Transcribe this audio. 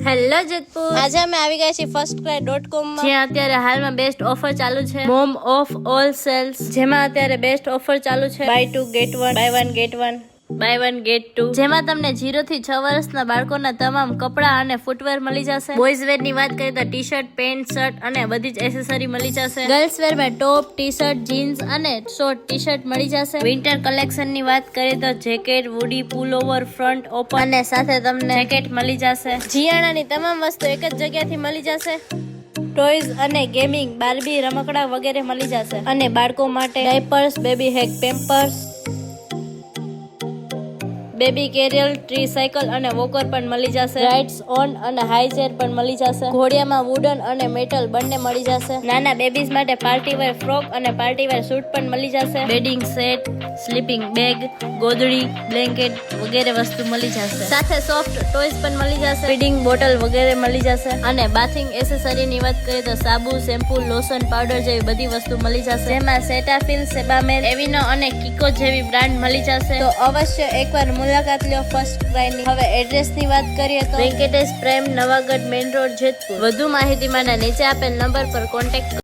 Hello Jetpur, આજે અમે આવી ગયા છીએ firstcry.com માં, જ્યાં અત્યારે હાલમાં બેસ્ટ ઓફર ચાલુ છે, મોમ ઓફ ઓલ સેલ્સ, જેમાં અત્યારે બેસ્ટ ઓફર ચાલુ છે, buy 2 get 1, buy 1 get 1, buy 1 get 2, જેમાં તમને 0 થી 6 વર્ષના બાળકોના તમામ કપડા અને ફૂટવેર મળી જશે. બોયઝ વેર ની વાત કરીએ તો ટી શર્ટ, પેન્ટ, શર્ટ અને બધી જ એસેસરી મળી જશે. ગર્લ્સ વેર માં ટોપ, ટી શર્ટ, જીન્સ અને શોર્ટ ટી શર્ટ મળી જશે. વિન્ટર કલેક્શન ની વાત કરીએ તો જેકેટ, વુડી, પુલોવર, ફ્રન્ટ ઓપન અને સાથે તમને જેકેટ મળી જશે. જીયાણાની તમામ વસ્તુ એક જ જગ્યાથી મળી જશે. ટોયઝ અને ગેમિંગ, બાર્બી, રમકડા વગેરે મળી જશે. અને બાળકો માટે diapers, baby hack, pampers, baby carrier, tricycle અને વોકર પણ મળી જશે. રાઇડ્સ ઓન અને હાઈ ચેર પણ મળી જશે. ઘોડિયામાં વુડન અને મેટલ બંને મળી જશે. નાના બેબીઝ માટે પાર્ટીવેર ફ્રોક અને પાર્ટીવેર સૂટ પણ મળી જશે. બેડિંગ સેટ, સ્લીપિંગ બેગ, ગોદડી, બ્લેન્કેટ વગેરે વસ્તુ મળી જશે. સાથે સોફ્ટ ટોયઝ પણ મળી જશે. ફીડિંગ બોટલ વગેરે મળી જશે. અને બાથિંગ એસેસરી ની વાત કરીએ તો સાબુ, શેમ્પુ, લોશન, પાવડર જેવી બધી વસ્તુ મળી જશે. જેમાં સેટાફિલ, સેબામેલ, એવિનો અને કિકો જેવી બ્રાન્ડ મળી જશે. તો અવશ્ય એકવાર મુલાકાત લ્યો ફર્સ્ટક્રાય ની. હવે એડ્રેસ ની વાત કરીએ તો વેંકટેશ પ્રેમ, નવાગઢ મેઇન રોડ, જેતપુર. વધુ માહિતી માટે નીચે આપેલ નંબર પર કોન્ટેક્ટ